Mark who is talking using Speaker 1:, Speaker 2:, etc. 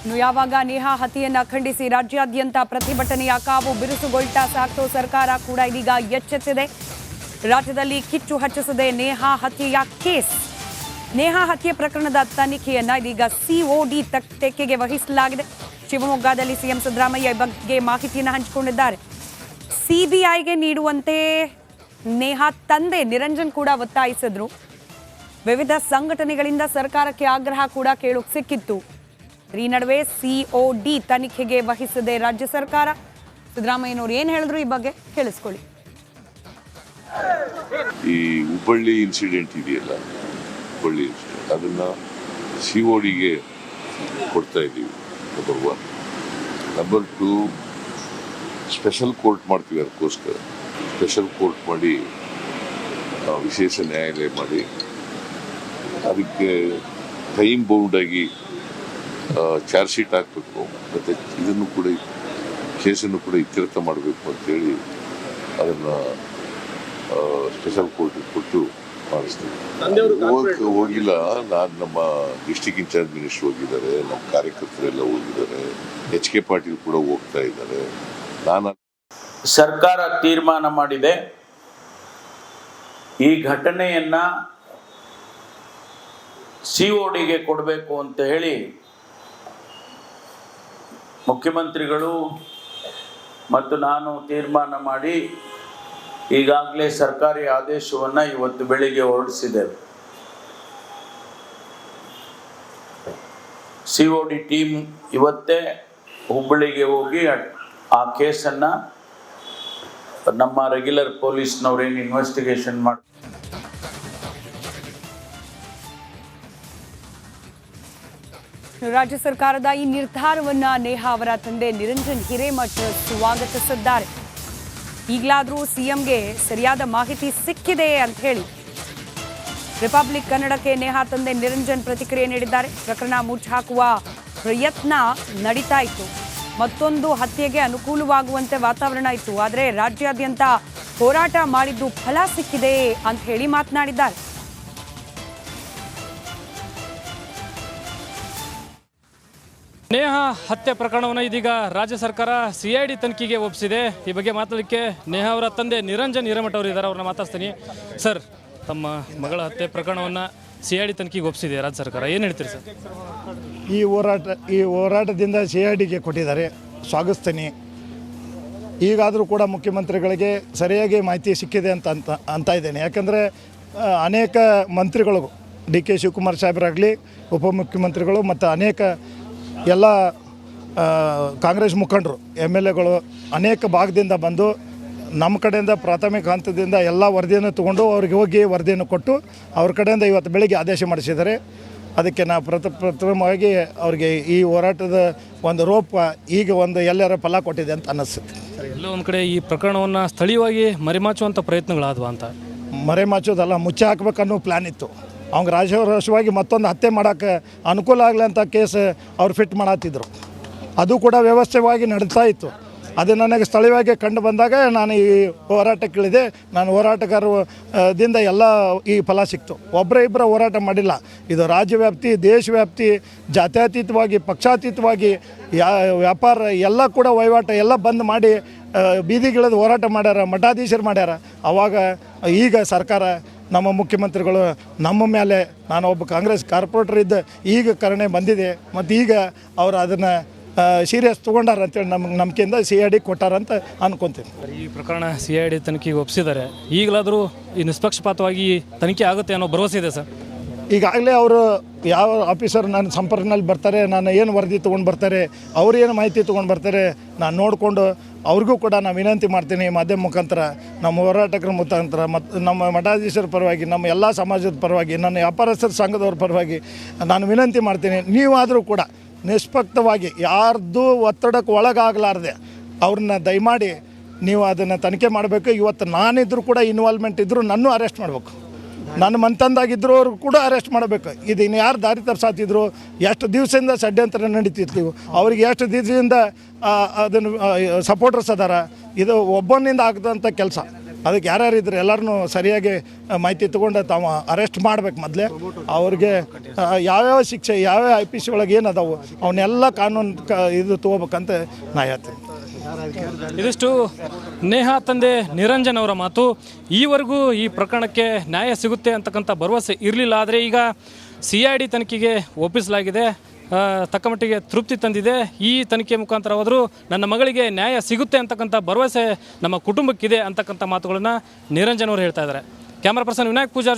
Speaker 1: ಇನ್ನು ಯಾವಾಗ ನೇಹಾ ಹತ್ಯೆಯನ್ನ ಖಂಡಿಸಿ ರಾಜ್ಯಾದ್ಯಂತ ಪ್ರತಿಭಟನೆಯ ಕಾವು ಬಿರುಸುಗೊಳ್ತಾ ಸಾಕ್ತು. ಸರ್ಕಾರ ಕೂಡ ಇದೀಗ ಎಚ್ಚೆತ್ತಿದೆ. ರಾಜ್ಯದಲ್ಲಿ ಕಿಚ್ಚು ಹಚ್ಚಿಸಿದೆ ನೇಹಾ ಹತ್ಯೆಯ ಕೇಸ್. ನೇಹಾ ಹತ್ಯೆ ಪ್ರಕರಣದ ತನಿಖೆಯನ್ನ ಇದೀಗ ಸಿಒಡಿ ತೆಕ್ಕೆಗೆ ವಹಿಸಲಾಗಿದೆ. ಶಿವಮೊಗ್ಗದಲ್ಲಿ ಸಿಎಂ ಸಿದ್ದರಾಮಯ್ಯ ಈ ಬಗ್ಗೆ ಮಾಹಿತಿಯನ್ನು ಹಂಚಿಕೊಂಡಿದ್ದಾರೆ. ಸಿಬಿಐಗೆ ನೀಡುವಂತೆ ನೇಹಾ ತಂದೆ ನಿರಂಜನ್ ಕೂಡ ಒತ್ತಾಯಿಸಿದ್ರು. ವಿವಿಧ ಸಂಘಟನೆಗಳಿಂದ ಸರ್ಕಾರಕ್ಕೆ ಆಗ್ರಹ ಕೂಡ ಕೇಳೋಕೆ ಸಿಕ್ಕಿತ್ತು. ಈ ನಡುವೆ ಸಿಒಡಿ ತನಿಖೆಗೆ ವಹಿಸಿದೆ ರಾಜ್ಯ ಸರ್ಕಾರ. ಸಿದ್ದರಾಮಯ್ಯನವರು ಏನು ಹೇಳಿದ್ರು ಈ ಬಗ್ಗೆ ಕೇಳಿಸ್ಕೊಳ್ಳಿ.
Speaker 2: ಈ ಹುಬ್ಬಳ್ಳಿ ಇನ್ಸಿಡೆಂಟ್ ಇದೆಯಲ್ಲ, ಹುಬ್ಬಳ್ಳಿ ಇನ್ಸಿಡೆಂಟ್, ಅದನ್ನ ಸಿಒಡಿಗೆ ಕೊಡ್ತಾ ಇದ್ದೀವಿ. ನಂಬರ್ 1. ನಂಬರ್ 2, ಸ್ಪೆಷಲ್ ಕೋರ್ಟ್ ಮಾಡ್ತೀವಿ. ಅದಕ್ಕೋಸ್ಕರ ಸ್ಪೆಷಲ್ ಕೋರ್ಟ್ ಮಾಡಿ, ವಿಶೇಷ ನ್ಯಾಯಾಲಯ ಮಾಡಿ, ಅದಕ್ಕೆ ಟೈಮ್ ಬೌಂಡಾಗಿ ಚಾರ್ಜ್ ಶೀಟ್ ಹಾಕಬೇಕು. ಮತ್ತು ಇದನ್ನು ಕೂಡ, ಕೇಸನ್ನು ಕೂಡ ಇತ್ಯರ್ಥ ಮಾಡಬೇಕು ಅಂತೇಳಿ ಅದನ್ನು ಸ್ಪೆಷಲ್ ಕೋರ್ಟಿಗೆ ಕೊಟ್ಟು ಮಾಡಿಸ್ತೀವಿ. ಹೋಗಿಲ್ಲ, ನಾನು ನಮ್ಮ ಡಿಸ್ಟಿಕ್ ಇನ್ಚಾರ್ಜ್ ಮಿನಿಸ್ಟರ್ ಹೋಗಿದ್ದಾರೆ, ನಮ್ಮ ಕಾರ್ಯಕರ್ತರೆಲ್ಲ ಹೋಗಿದ್ದಾರೆ, HK ಪಾಟೀಲ್ ಕೂಡ ಹೋಗ್ತಾ ಇದ್ದಾರೆ.
Speaker 3: ಸರ್ಕಾರ ತೀರ್ಮಾನ ಮಾಡಿದೆ, ಈ ಘಟನೆಯನ್ನ ಸಿಒಡಿಗೆ ಕೊಡಬೇಕು ಅಂತ ಹೇಳಿ ಮುಖ್ಯಮಂತ್ರಿಗಳು ಮತ್ತು ನಾನು ತೀರ್ಮಾನ ಮಾಡಿ ಈಗಾಗಲೇ ಸರ್ಕಾರಿ ಆದೇಶವನ್ನು ಇವತ್ತು ಬೆಳಿಗ್ಗೆ ಹೊರಡಿಸಿದ್ದೇವೆ. ಸಿಒಡಿ ಟೀಮ್ ಇವತ್ತೇ ಹುಬ್ಬಳ್ಳಿಗೆ ಹೋಗಿ ಆ ಕೇಸನ್ನು ನಮ್ಮ ರೆಗ್ಯುಲರ್ ಪೊಲೀಸ್ನವ್ರೇನು ಇನ್ವೆಸ್ಟಿಗೇಷನ್ ಮಾಡಿ.
Speaker 1: ರಾಜ್ಯ ಸರ್ಕಾರದ ಈ ನಿರ್ಧಾರವನ್ನ ನೇಹಾ ಅವರ ತಂದೆ ನಿರಂಜನ್ ಹಿರೇಮಠ್ ಸ್ವಾಗತಿಸಿದ್ದಾರೆ. ಈಗಲಾದರೂ ಸಿಎಂಗೆ ಸರಿಯಾದ ಮಾಹಿತಿ ಸಿಕ್ಕಿದೆ ಅಂತ ಹೇಳಿ ರಿಪಬ್ಲಿಕ್ ಕನ್ನಡಕ್ಕೆ ನೇಹಾ ತಂದೆ ನಿರಂಜನ್ ಪ್ರತಿಕ್ರಿಯೆ ನೀಡಿದ್ದಾರೆ. ಪ್ರಕರಣ ಮುಚ್ಚಾಕುವ ಪ್ರಯತ್ನ ನಡೀತಾ ಇತ್ತು, ಮತ್ತೊಂದು ಹತ್ಯೆಗೆ ಅನುಕೂಲವಾಗುವಂತೆ ವಾತಾವರಣ ಇತ್ತು, ಆದರೆ ರಾಜ್ಯಾದ್ಯಂತ ಹೋರಾಟ ಮಾಡಿದ್ದು ಫಲ ಸಿಕ್ಕಿದೆ ಅಂತ ಹೇಳಿ ಮಾತನಾಡಿದ್ದಾರೆ.
Speaker 4: ನೇಹಾ ಹತ್ಯೆ ಪ್ರಕರಣವನ್ನು ಇದೀಗ ರಾಜ್ಯ ಸರ್ಕಾರ CID ತನಿಖೆಗೆ ಒಪ್ಪಿಸಿದೆ. ಈ ಬಗ್ಗೆ ಮಾತಾಡಲಿಕ್ಕೆ ನೇಹಾ ಅವರ ತಂದೆ ನಿರಂಜನ್ ಹಿರೇಮಠ ಅವರು ಇದ್ದಾರೆ, ಅವ್ರನ್ನ ಮಾತಾಡ್ತೀನಿ. ಸರ್, ತಮ್ಮ ಮಗಳ ಹತ್ಯೆ ಪ್ರಕರಣವನ್ನು CID ತನಿಖೆಗೆ ಒಪ್ಪಿಸಿದೆ ರಾಜ್ಯ ಸರ್ಕಾರ, ಏನು ಹೇಳ್ತೀರಿ ಸರ್?
Speaker 5: ಈ ಹೋರಾಟದಿಂದ CIDಗೆ ಕೊಟ್ಟಿದ್ದಾರೆ, ಸ್ವಾಗತಿಸ್ತೀನಿ. ಈಗಾದರೂ ಕೂಡ ಮುಖ್ಯಮಂತ್ರಿಗಳಿಗೆ ಸರಿಯಾಗಿ ಮಾಹಿತಿ ಸಿಕ್ಕಿದೆ ಅಂತ ಇದ್ದೇನೆ. ಯಾಕಂದರೆ ಅನೇಕ ಮಂತ್ರಿಗಳು, DK ಶಿವಕುಮಾರ್ ಸಾಹೇಬರಾಗಲಿ, ಉಪಮುಖ್ಯಮಂತ್ರಿಗಳು ಮತ್ತು ಅನೇಕ ಎಲ್ಲ ಕಾಂಗ್ರೆಸ್ ಮುಖಂಡರು, MLAಗಳು ಅನೇಕ ಭಾಗದಿಂದ ಬಂದು ನಮ್ಮ ಕಡೆಯಿಂದ ಪ್ರಾಥಮಿಕ ಹಂತದಿಂದ ಎಲ್ಲ ವರದಿಯನ್ನು ತೊಗೊಂಡು ಅವ್ರಿಗೆ ಹೋಗಿ ವರದಿಯನ್ನು ಕೊಟ್ಟು ಅವ್ರ ಕಡೆಯಿಂದ ಇವತ್ತು ಬೆಳಿಗ್ಗೆ ಆದೇಶ ಮಾಡಿಸಿದ್ದಾರೆ. ಅದಕ್ಕೆ ನಾವು ಪ್ರಥಮವಾಗಿ ಅವ್ರಿಗೆ ಈ ಹೋರಾಟದ ಒಂದು ರೂಪ ಈಗ ಒಂದು ಎಲ್ಲರ ಫಲ ಕೊಟ್ಟಿದೆ ಅಂತ ಅನ್ನಿಸುತ್ತೆ.
Speaker 4: ಎಲ್ಲೋ ಒಂದು ಕಡೆ ಈ ಪ್ರಕರಣವನ್ನು ಸ್ಥಳೀಯವಾಗಿ ಮರೆಮಾಚುವಂಥ ಪ್ರಯತ್ನಗಳಾದವು ಅಂತ.
Speaker 5: ಮರೆಮಾಚೋದಲ್ಲ, ಮುಚ್ಚಿ ಹಾಕ್ಬೇಕನ್ನೋ ಪ್ಲ್ಯಾನ್ ಇತ್ತು. ಅವ್ಗೆ ರಾಜವರಸವಾಗಿ ಮತ್ತೊಂದು ಹತ್ಯೆ ಮಾಡೋಕ್ಕೆ ಅನುಕೂಲ ಆಗಲಿ ಅಂತ ಕೇಸ್ ಅವ್ರು ಫಿಟ್ ಮಾಡತ್ತಿದ್ರು. ಅದು ಕೂಡ ವ್ಯವಸ್ಥೆವಾಗಿ ನಡೀತಾ ಇತ್ತು. ಅದು ನನಗೆ ಸ್ಥಳೀಯವಾಗಿ ಕಂಡು ಬಂದಾಗ ನಾನು ಈ ಹೋರಾಟಕ್ಕಿಳಿದೆ. ನಾನು ಹೋರಾಟಗಾರದಿಂದ ಎಲ್ಲ ಈ ಫಲ ಸಿಕ್ತು. ಇಬ್ಬರ ಹೋರಾಟ ಮಾಡಿಲ್ಲ. ಇದು ರಾಜ್ಯವ್ಯಾಪ್ತಿ, ದೇಶವ್ಯಾಪ್ತಿ, ಜಾತ್ಯತೀತವಾಗಿ, ಪಕ್ಷಾತೀತವಾಗಿ ವ್ಯಾಪಾರ ಎಲ್ಲ ಕೂಡ ವಹಿವಾಟ ಎಲ್ಲ ಬಂದ್ ಮಾಡಿ ಬೀದಿಗಿಳಿದು ಹೋರಾಟ ಮಾಡ್ಯಾರ, ಮಠಾಧೀಶರು ಮಾಡ್ಯಾರ. ಆವಾಗ ಈಗ ಸರ್ಕಾರ, ನಮ್ಮ ಮುಖ್ಯಮಂತ್ರಿಗಳು ನಮ್ಮ ಮೇಲೆ, ನಾನು ಒಬ್ಬ ಕಾಂಗ್ರೆಸ್ ಕಾರ್ಪೊರೇಟರ್ ಇದ್ದ, ಈಗ ಕರುಣೆ ಬಂದಿದೆ ಮತ್ತು ಈಗ ಅವರು ಅದನ್ನು ಸೀರಿಯಸ್ ತೊಗೊಂಡಾರ ಅಂತೇಳಿ ನಮ್ಗೆ ನಂಬಿಕೆಯಿಂದ CID ಕೊಟ್ಟಾರಂತ ಅನ್ಕೊತೀನಿ.
Speaker 4: ಈ ಪ್ರಕರಣ CID ತನಿಖೆಗೆ ಒಪ್ಪಿಸಿದ್ದಾರೆ. ಈಗಲಾದರೂ ಈ ನಿಷ್ಪಕ್ಷಪಾತವಾಗಿ ತನಿಖೆ ಆಗುತ್ತೆ ಅನ್ನೋ ಭರವಸೆ ಇದೆ ಸರ್?
Speaker 5: ಈಗಾಗಲೇ ಅವರು ಯಾವ ಆಫೀಸರ್ ನನ್ನ ಸಂಪರ್ಕದಲ್ಲಿ ಬರ್ತಾರೆ, ನಾನು ಏನು ವರದಿ ತೊಗೊಂಡು ಬರ್ತಾರೆ, ಅವ್ರು ಏನು ಮಾಹಿತಿ ತೊಗೊಂಡು ಬರ್ತಾರೆ, ನಾನು ನೋಡಿಕೊಂಡು ಅವ್ರಿಗೂ ಕೂಡ ನಾನು ವಿನಂತಿ ಮಾಡ್ತೀನಿ, ಮಾಧ್ಯಮ ಮುಖಾಂತರ, ನಮ್ಮ ಹೋರಾಟಕರ ಮುಖಾಂತರ ಮತ್ತು ನಮ್ಮ ಮಠಾಧೀಶರ ಪರವಾಗಿ, ನಮ್ಮ ಎಲ್ಲ ಸಮಾಜದ ಪರವಾಗಿ, ನನ್ನ ವ್ಯಾಪಾರಸ್ಥರ ಸಂಘದವ್ರ ಪರವಾಗಿ ನಾನು ವಿನಂತಿ ಮಾಡ್ತೀನಿ. ನೀವಾದರೂ ಕೂಡ ನಿಷ್ಪಕ್ಷವಾಗಿ ಯಾರ್ದು ಒತ್ತಡಕ್ಕೆ ಒಳಗಾಗಲಾರ್ದೆ ಅವ್ರನ್ನ ದಯಮಾಡಿ ನೀವು ಅದನ್ನು ತನಿಖೆ ಮಾಡಬೇಕು. ಇವತ್ತು ನಾನಿದ್ದರೂ ಕೂಡ ಇನ್ವಾಲ್ವ್ಮೆಂಟ್ ಇದ್ದರೂ ನನ್ನೂ ಅರೆಸ್ಟ್ ಮಾಡಬೇಕು, ನನ್ನ ಮನ್ತಂದಾಗಿದ್ದರೂ ಅವ್ರು ಕೂಡ ಅರೆಸ್ಟ್ ಮಾಡಬೇಕು. ಇದು ಇನ್ನು ಯಾರು ದಾರಿ ತಪ್ಪಿಸಾತಿದ್ರು, ಎಷ್ಟು ದಿವಸದಿಂದ ಷಡ್ಯಂತ್ರ ನಡೀತಿತ್ತು, ಅವ್ರಿಗೆ ಎಷ್ಟು ದಿವಸದಿಂದ ಅದನ್ನು ಸಪೋರ್ಟರ್ಸ್ ಅದಾರ. ಇದು ಒಬ್ಬನಿಂದ ಆಗದಂಥ ಕೆಲಸ. ಅದಕ್ಕೆ ಯಾರ್ಯಾರು ಇದ್ರೆ ಎಲ್ಲರನ್ನೂ ಸರಿಯಾಗಿ ಮಾಹಿತಿ ತೊಗೊಂಡು ತಾವು ಅರೆಸ್ಟ್ ಮಾಡ್ಬೇಕು ಮೊದಲೇ. ಅವ್ರಿಗೆ ಯಾವ್ಯಾವ ಶಿಕ್ಷೆ ಯಾವ್ಯಾವ IPC ಒಳಗೆ ಏನು ಅದಾವು ಅವನ್ನೆಲ್ಲ ಕಾನೂನು ಇದು ತೊಗೋಬೇಕಂತ ನಾ ಹೇಳ್ತೀನಿ.
Speaker 4: ಇದಿಷ್ಟು ನೇಹಾ ತಂದೆ ನಿರಂಜನ್ ಅವರ ಮಾತು. ಈವರೆಗೂ ಈ ಪ್ರಕರಣಕ್ಕೆ ನ್ಯಾಯ ಸಿಗುತ್ತೆ ಅಂತಕ್ಕಂಥ ಭರವಸೆ ಇರಲಿಲ್ಲ. ಆದರೆ ಈಗ CID ತನಿಖೆಗೆ ಒಪ್ಪಿಸಲಾಗಿದೆ. ತಕ್ಕ ಮಟ್ಟಿಗೆ ತೃಪ್ತಿ ತಂದಿದೆ. ಈ ತನಿಖೆ ಮುಖಾಂತರವಾದರೂ ನನ್ನ ಮಗಳಿಗೆ ನ್ಯಾಯ ಸಿಗುತ್ತೆ ಅಂತಕ್ಕಂಥ ಭರವಸೆ ನಮ್ಮ ಕುಟುಂಬಕ್ಕಿದೆ ಅಂತಕ್ಕಂಥ ಮಾತುಗಳನ್ನು ನಿರಂಜನ್ ಅವರು ಹೇಳ್ತಾ ಇದ್ದಾರೆ. Camera person Vinayak Pujar